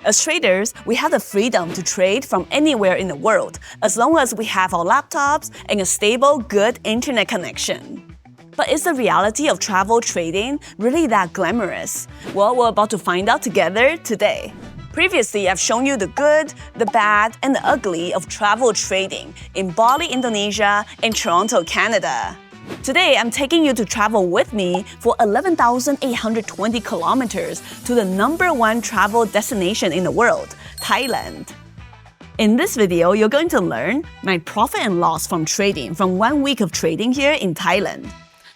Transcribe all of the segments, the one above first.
As traders, we have the freedom to trade from anywhere in the world, as long as we have our laptops and a stable, good internet connection. But is the reality of travel trading really that glamorous? Well, we're about to find out together today. Previously, I've shown you the good, the bad, and the ugly of travel trading in Bali, Indonesia, and Toronto, Canada. Today, I'm taking you to travel with me for 11,820 kilometers to the #1 travel destination in the world, Thailand. In this video, you're going to learn my profit and loss from trading from 1 week of trading here in Thailand,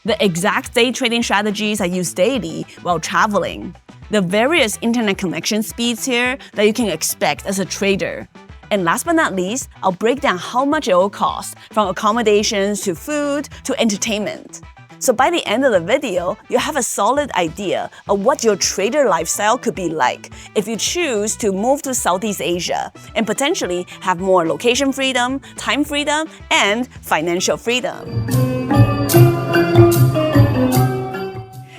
the exact day trading strategies I use daily while traveling, the various internet connection speeds here that you can expect as a trader. And last but not least, I'll break down how much it will cost, from accommodations to food to entertainment. So by the end of the video, you'll have a solid idea of what your trader lifestyle could be like if you choose to move to Southeast Asia and potentially have more location freedom, time freedom, and financial freedom.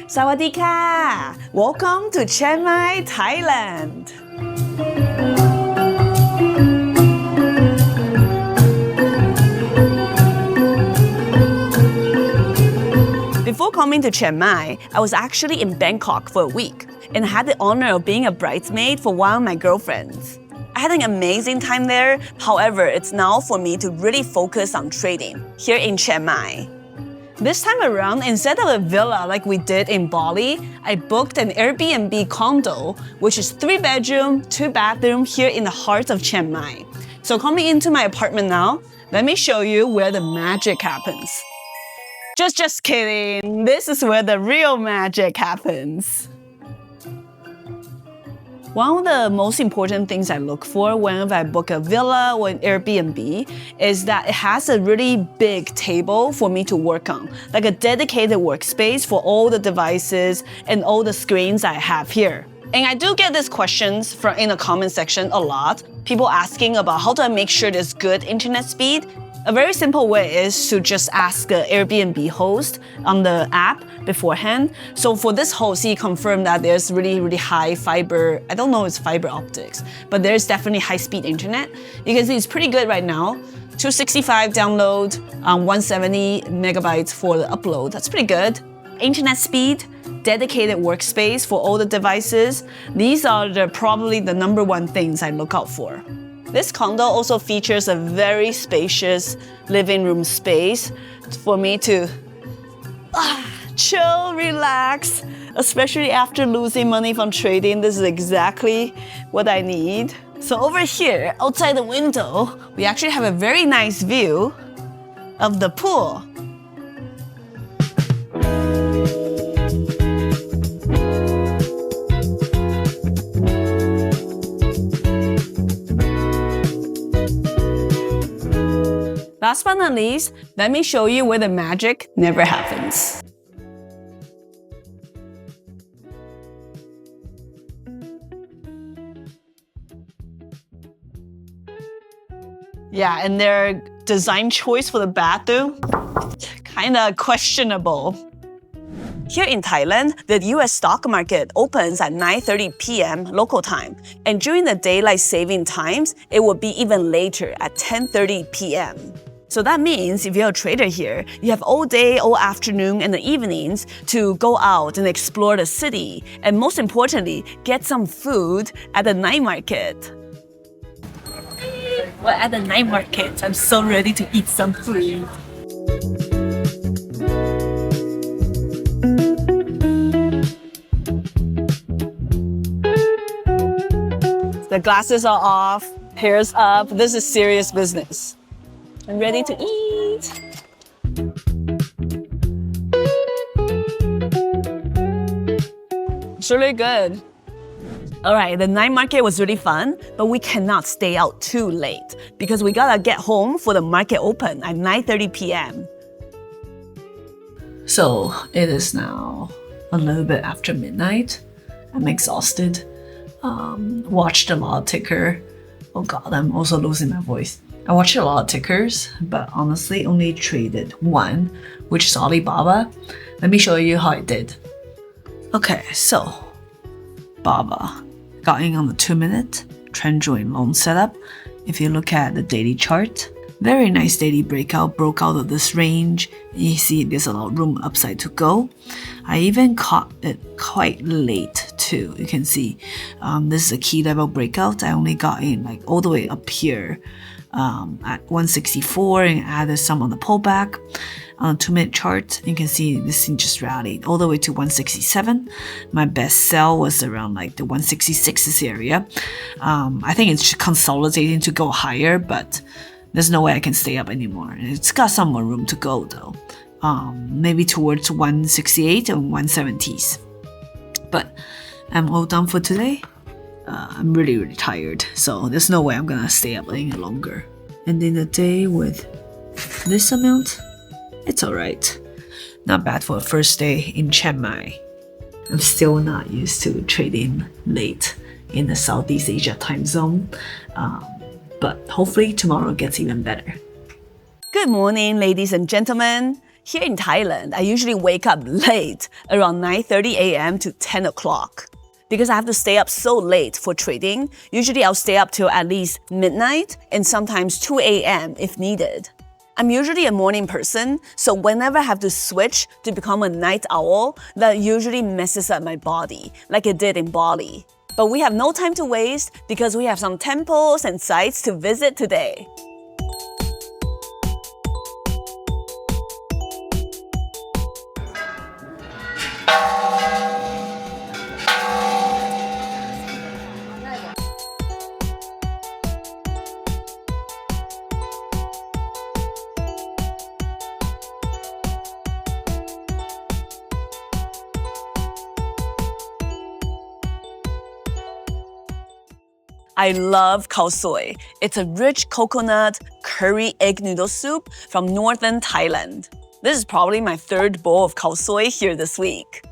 Sawadee ka! Welcome to Chiang Mai, Thailand. Before coming to Chiang Mai, I was actually in Bangkok for a week and had the honor of being a bridesmaid for one of my girlfriends. I had an amazing time there, however, it's now for me to really focus on trading here in Chiang Mai. This time around, instead of a villa like we did in Bali, I booked an Airbnb condo, which is 3-bedroom, 2-bathroom here in the heart of Chiang Mai. So coming into my apartment now, let me show you where the magic happens. Just kidding. This is where the real magic happens. One of the most important things I look for whenever I book a villa or an Airbnb is that it has a really big table for me to work on, like a dedicated workspace for all the devices and all the screens I have here. And I do get these questions in the comment section a lot. People asking about how do I make sure there's good internet speed. A very simple way is to just ask the Airbnb host on the app beforehand. So for this host, he confirmed that there's really high fiber, I don't know if it's fiber optics, but there's definitely high-speed internet. You can see it's pretty good right now. 265 download, 170 megabytes for the upload. That's pretty good. Internet speed, dedicated workspace for all the devices. These are probably the #1 things I look out for. This condo also features a very spacious living room space for me to chill, relax, especially after losing money from trading. This is exactly what I need. So over here, outside the window, we actually have a very nice view of the pool. Last but not least, let me show you where the magic never happens. Yeah, and their design choice for the bathroom, kinda questionable. Here in Thailand, the US stock market opens at 9:30 p.m. local time, and during the daylight saving times, it will be even later at 10:30 p.m. So that means if you're a trader here, you have all day, all afternoon, and the evenings to go out and explore the city, and most importantly, get some food at the night market. We're at the night market. I'm so ready to eat some food. The glasses are off, hair's up. This is serious business. I'm ready to eat. It's really good. All right, the night market was really fun, but we cannot stay out too late because we gotta get home for the market open at 9:30 p.m. So it is now a little bit after midnight. I'm exhausted. Watched a lot of ticker. Oh God, I'm also losing my voice. I watched a lot of tickers, but honestly only traded one, which is Alibaba. Let me show you how I did. Okay, so Baba. got in on the 2-minute trend joint long setup. If you look at the daily chart, very nice daily breakout, broke out of this range. You see there's a lot of room upside to go. I even caught it quite late too. You can see this is a key level breakout. I only got in like all the way up here at 164 and added some on the pullback. On a 2-minute chart, you can see this thing just rallied all the way to 167. My best sell was around like the 166 area. I think it's consolidating to go higher, but there's no way I can stay up anymore. It's got some more room to go though. Maybe towards 168 and 170s. But I'm all done for today. I'm really tired, so there's no way I'm gonna stay up any longer. Ending the day with this amount, it's alright. Not bad for a first day in Chiang Mai. I'm still not used to trading late in the Southeast Asia time zone. But hopefully tomorrow gets even better. Good morning, ladies and gentlemen. Here in Thailand, I usually wake up late, around 9:30 a.m. to 10 o'clock. Because I have to stay up so late for trading, usually I'll stay up till at least midnight and sometimes 2 a.m. if needed. I'm usually a morning person, so whenever I have to switch to become a night owl, that usually messes up my body, like it did in Bali. But we have no time to waste because we have some temples and sites to visit today. I love khao soi. It's a rich coconut curry egg noodle soup from northern Thailand. This is probably my third bowl of khao soi here this week.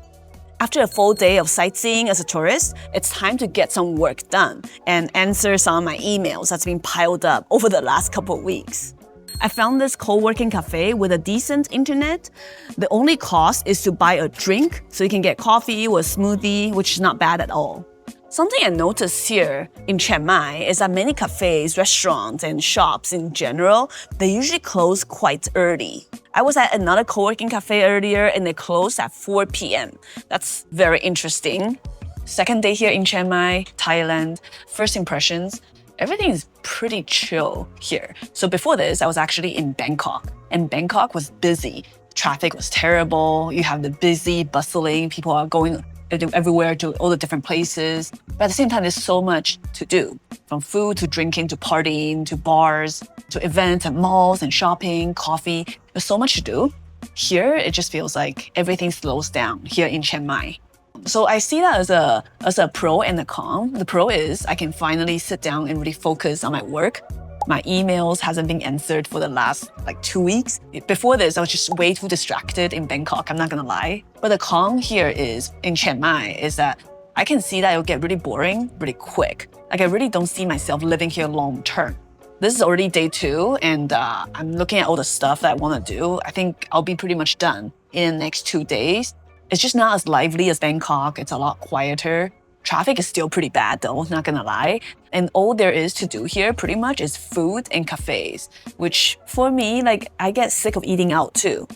After a full day of sightseeing as a tourist, it's time to get some work done and answer some of my emails that's been piled up over the last couple of weeks. I found this co-working cafe with a decent internet. The only cost is to buy a drink, so you can get coffee or a smoothie, which is not bad at all. Something I noticed here in Chiang Mai is that many cafes, restaurants, and shops in general, they usually close quite early. I was at another co-working cafe earlier and they closed at 4 p.m. That's very interesting. Second day here in Chiang Mai, Thailand. First impressions, everything is pretty chill here. So before this, I was actually in Bangkok, and Bangkok was busy. Traffic was terrible. You have the busy, bustling, people are going everywhere to all the different places. But at the same time, there's so much to do. From food to drinking to partying to bars to events and malls and shopping, coffee. There's so much to do. Here, it just feels like everything slows down here in Chiang Mai. So I see that as a pro and a con. The pro is I can finally sit down and really focus on my work. My emails hasn't been answered for the last 2 weeks. Before this, I was just way too distracted in Bangkok, I'm not gonna lie. But the con here is, in Chiang Mai, is that I can see that it'll get really boring really quick. Like I really don't see myself living here long term. This is already day 2 and I'm looking at all the stuff that I wanna do. I think I'll be pretty much done in the next 2 days. It's just not as lively as Bangkok. It's a lot quieter. Traffic is still pretty bad though, not gonna lie. And all there is to do here pretty much is food and cafes, which for me, I get sick of eating out too.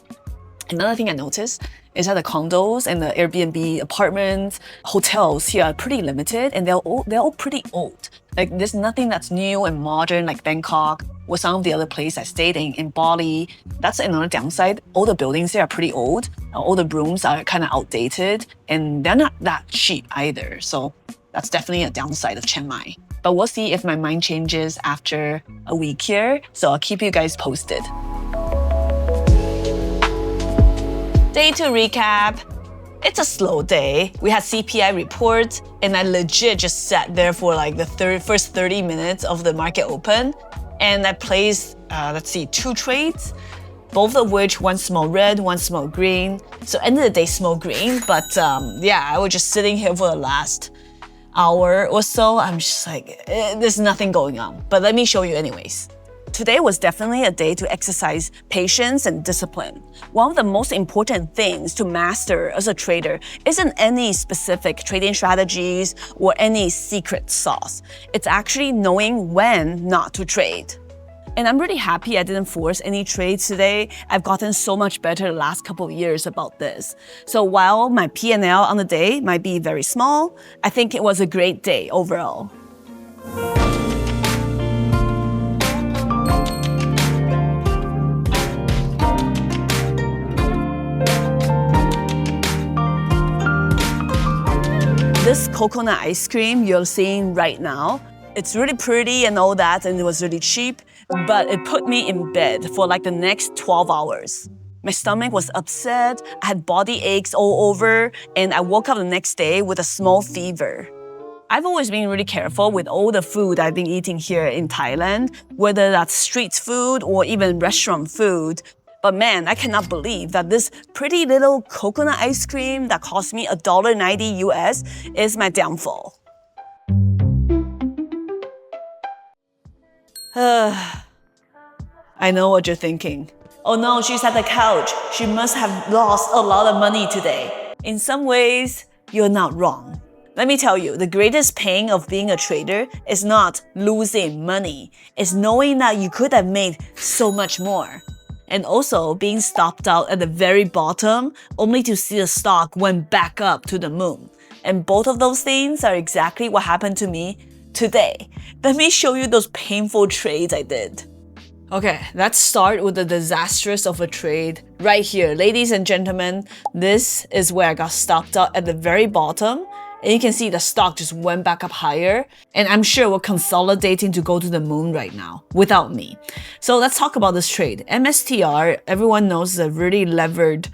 Another thing I noticed is that the condos and the Airbnb apartments, hotels here are pretty limited and they're all pretty old. There's nothing that's new and modern like Bangkok or some of the other places I stayed in Bali. That's another downside. All the buildings here are pretty old. All the rooms are kind of outdated and they're not that cheap either. So that's definitely a downside of Chiang Mai. But we'll see if my mind changes after a week here. So I'll keep you guys posted. Day 2 recap. It's a slow day. We had CPI report and I legit just sat there for the first 30 minutes of the market open. And I placed, 2 trades, both of which, one small red, one small green. So end of the day, small green. But I was just sitting here for the last hour or so. I'm just there's nothing going on. But let me show you anyways. today was definitely a day to exercise patience and discipline. One of the most important things to master as a trader isn't any specific trading strategies or any secret sauce. It's actually knowing when not to trade. And I'm really happy I didn't force any trades today. I've gotten so much better the last couple of years about this. So while my P&L on the day might be very small, I think it was a great day overall. This coconut ice cream you're seeing right now, it's really pretty and all that, and it was really cheap, but it put me in bed for like the next 12 hours. My stomach was upset, I had body aches all over, and I woke up the next day with a small fever. I've always been really careful with all the food I've been eating here in Thailand, whether that's street food or even restaurant food. But man, I cannot believe that this pretty little coconut ice cream that cost me $1.90 US is my downfall. I know what you're thinking. Oh no, she's at the couch. She must have lost a lot of money today. In some ways, you're not wrong. Let me tell you, the greatest pain of being a trader is not losing money. It's knowing that you could have made so much more. And also being stopped out at the very bottom only to see the stock went back up to the moon. And both of those things are exactly what happened to me today. Let me show you those painful trades I did. Okay, let's start with the disastrous of a trade right here. Ladies and gentlemen, this is where I got stopped out at the very bottom. And you can see the stock just went back up higher. And I'm sure we're consolidating to go to the moon right now without me. So let's talk about this trade. MSTR, everyone knows, is a really levered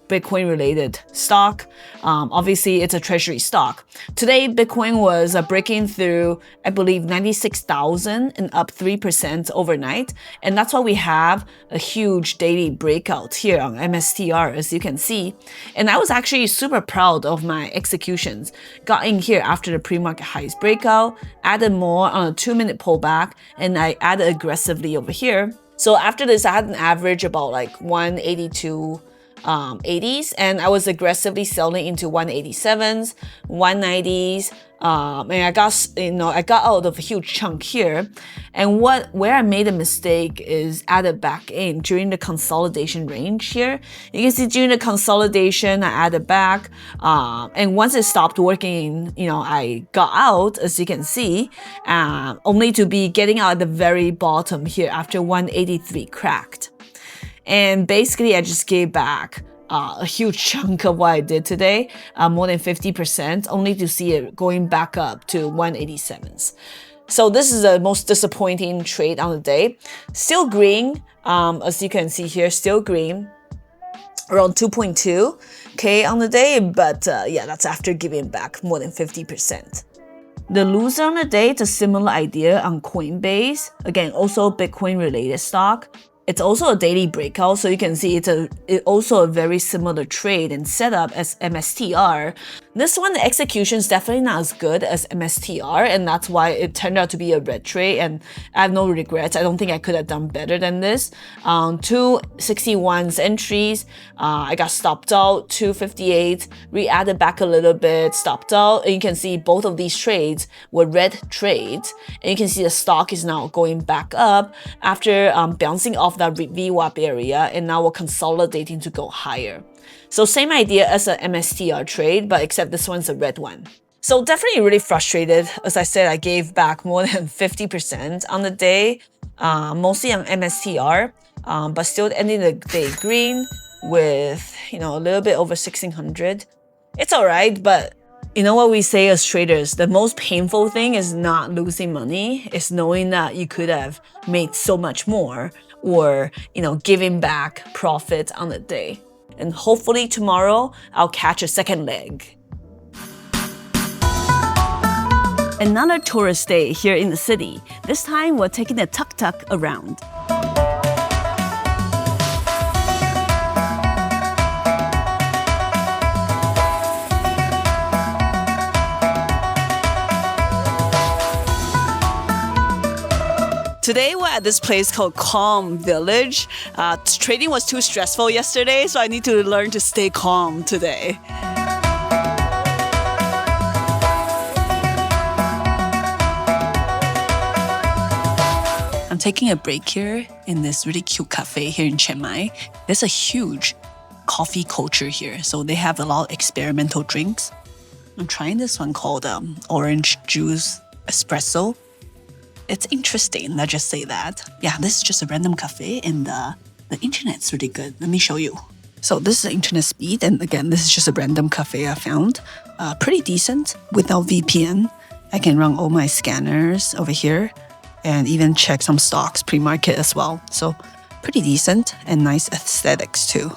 Bitcoin related stock. Obviously, it's a treasury stock. Today, Bitcoin was breaking through, I believe, 96,000 and up 3% overnight. And that's why we have a huge daily breakout here on MSTR, as you can see. And I was actually super proud of my executions. Got in here after the pre-market highs breakout, added more on a 2-minute pullback, and I added aggressively over here. So after this, I had an average about like 182 80s, and I was aggressively selling into 187s, 190s, and I got out of a huge chunk here. And where I made a mistake is added back in during the consolidation range here. You can see during the consolidation, I added back, and once it stopped working, I got out, as you can see, only to be getting out at the very bottom here after 183 cracked. And basically, I just gave back a huge chunk of what I did today, more than 50%, only to see it going back up to 187s. So this is the most disappointing trade on the day. Still green, as you can see here, still green, around 2.2K on the day, but yeah, that's after giving back more than 50%. The loser on the day, it's a similar idea on Coinbase. Again, also Bitcoin related stock. It's also a daily breakout, so you can see it's also a very similar trade and setup as MSTR. This one, the execution is definitely not as good as MSTR, and that's why it turned out to be a red trade, and I have no regrets. I don't think I could have done better than this. 261's entries, I got stopped out, 258, re-added back a little bit, stopped out, and you can see both of these trades were red trades, and you can see the stock is now going back up after bouncing off that VWAP area, and now we're consolidating to go higher. So same idea as an MSTR trade, but except this one's a red one. So definitely really frustrated. As I said, I gave back more than 50% on the day, mostly on MSTR, but still ending the day green with, a little bit over 1,600. It's all right, but you know what we say as traders, the most painful thing is not losing money, it's knowing that you could have made so much more, or giving back profit on the day. And hopefully tomorrow I'll catch a second leg. Another tourist day here in the city. This time we're taking the tuk-tuk around. Today we're at this place called Calm Village. Trading was too stressful yesterday, so I need to learn to stay calm today. I'm taking a break here in this really cute cafe here in Chiang Mai. There's a huge coffee culture here, so they have a lot of experimental drinks. I'm trying this one called orange juice espresso. It's interesting, let's just say that. Yeah, this is just a random cafe and the internet's really good. Let me show you. So this is internet speed, and again, this is just a random cafe I found. Pretty decent without VPN. I can run all my scanners over here and even check some stocks pre-market as well. So pretty decent and nice aesthetics too.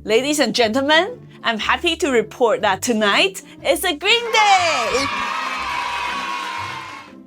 Ladies and gentlemen, I'm happy to report that tonight is a green day!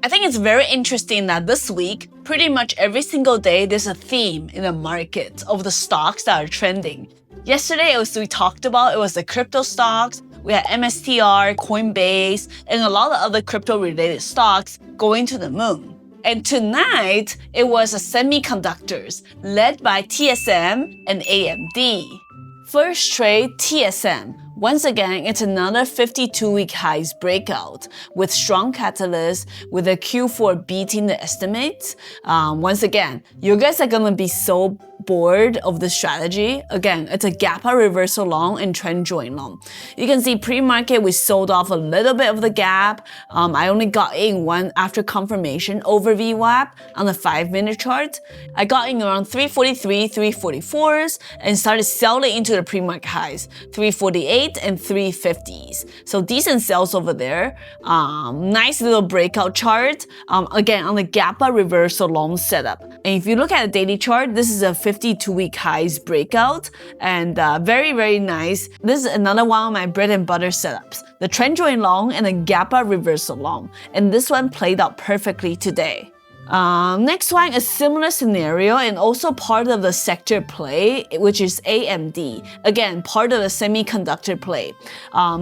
I think it's very interesting that this week, pretty much every single day, there's a theme in the market of the stocks that are trending. Yesterday, as we talked about, it was the crypto stocks. We had MSTR, Coinbase, and a lot of other crypto-related stocks going to the moon. And tonight, it was the semiconductors, led by TSM and AMD. First trade, TSM. Once again, it's another 52-week highs breakout with strong catalyst with the Q4 beating the estimates. Once again, you guys are gonna be so bored of the strategy. Again, it's a gap up reversal long and trend join long. You can see pre-market we sold off a little bit of the gap. I only got in one after confirmation over VWAP on the 5-minute chart. I got in around 343, 344s and started selling into the pre-market highs, 348 and 350s. So decent sales over there. Nice little breakout chart. Again, on the gap up reversal long setup. And if you look at the daily chart, this is a 52-week highs breakout and very, very nice. This is another one of my bread and butter setups. The trend join long and the gap up reversal long. And this one played out perfectly today. Next one, a similar scenario and also part of the sector play, which is AMD. Again, part of the semiconductor play.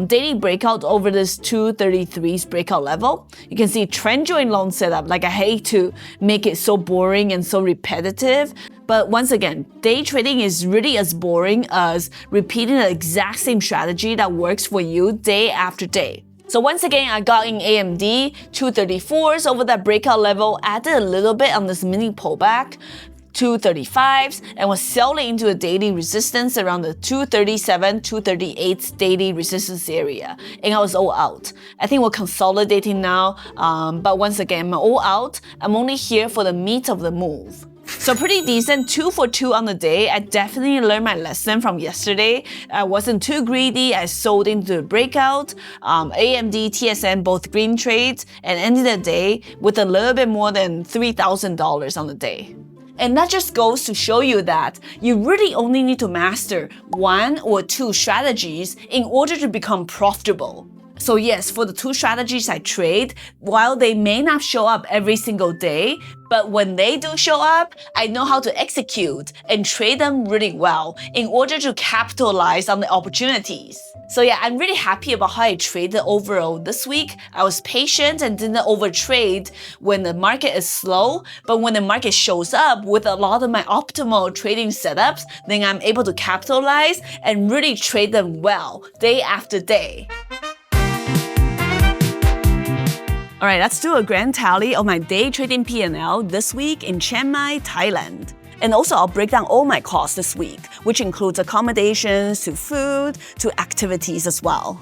Daily breakout over this 233's breakout level. You can see trend join long setup. Like I hate to make it so boring and so repetitive. But once again, day trading is really as boring as repeating the exact same strategy that works for you day after day. So once again, I got in AMD, 234s over that breakout level, added a little bit on this mini pullback, 235s, and was selling into a daily resistance around the 237, 238 daily resistance area. And I was all out. I think we're consolidating now, but once again, I'm all out. I'm only here for the meat of the move. So pretty decent, 2 for 2 on the day. I definitely learned my lesson from yesterday. I wasn't too greedy. I sold into the breakout. AMD, TSM, both green trades, and ended the day with a little bit more than $3,000 on the day. And that just goes to show you that you really only need to master 1 or 2 strategies in order to become profitable. So yes, for the 2 strategies I trade, while they may not show up every single day, but when they do show up, I know how to execute and trade them really well in order to capitalize on the opportunities. So yeah, I'm really happy about how I traded overall this week. I was patient and didn't overtrade when the market is slow, but when the market shows up with a lot of my optimal trading setups, then I'm able to capitalize and really trade them well day after day. All right, let's do a grand tally of my day trading P&L this week in Chiang Mai, Thailand. And also I'll break down all my costs this week, which includes accommodations to food to activities as well.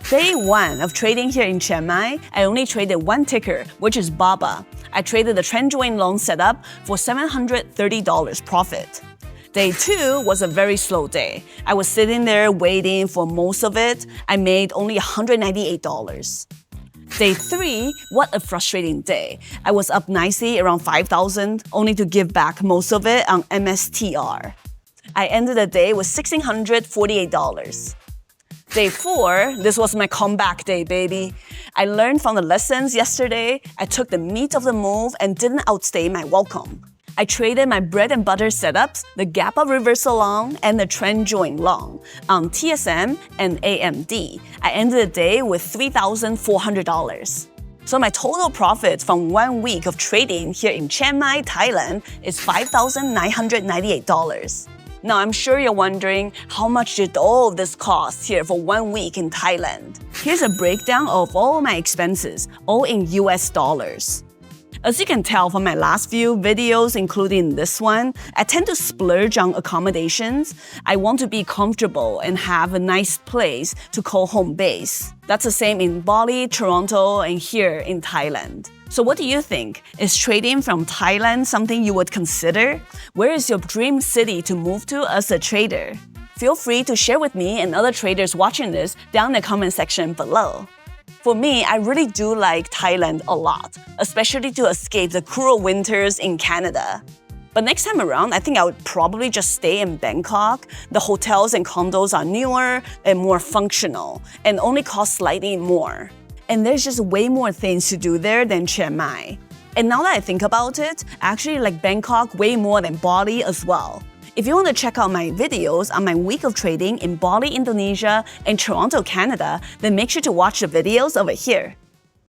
Day 1 of trading here in Chiang Mai, I only traded one ticker, which is BABA. I traded the trend join long setup for $730 profit. Day 2 was a very slow day. I was sitting there waiting for most of it. I made only $198. Day 3, what a frustrating day. I was up nicely around 5,000, only to give back most of it on MSTR. I ended the day with $1,648. Day 4, this was my comeback day, baby. I learned from the lessons yesterday. I took the meat of the move and didn't outstay my welcome. I traded my bread and butter setups, the gap up reversal long and the trend join long on TSM and AMD. I ended the day with $3,400. So my total profit from 1 week of trading here in Chiang Mai, Thailand is $5,998. Now I'm sure you're wondering, how much did all of this cost here for 1 week in Thailand? Here's a breakdown of all my expenses, all in US dollars. As you can tell from my last few videos, including this one, I tend to splurge on accommodations. I want to be comfortable and have a nice place to call home base. That's the same in Bali, Toronto, and here in Thailand. So what do you think? Is trading from Thailand something you would consider? Where is your dream city to move to as a trader? Feel free to share with me and other traders watching this down in the comment section below. For me, I really do like Thailand a lot, especially to escape the cruel winters in Canada. But next time around, I think I would probably just stay in Bangkok. The hotels and condos are newer and more functional and only cost slightly more. And there's just way more things to do there than Chiang Mai. And now that I think about it, I actually like Bangkok way more than Bali as well. If you want to check out my videos on my week of trading in Bali, Indonesia, and Toronto, Canada, then make sure to watch the videos over here.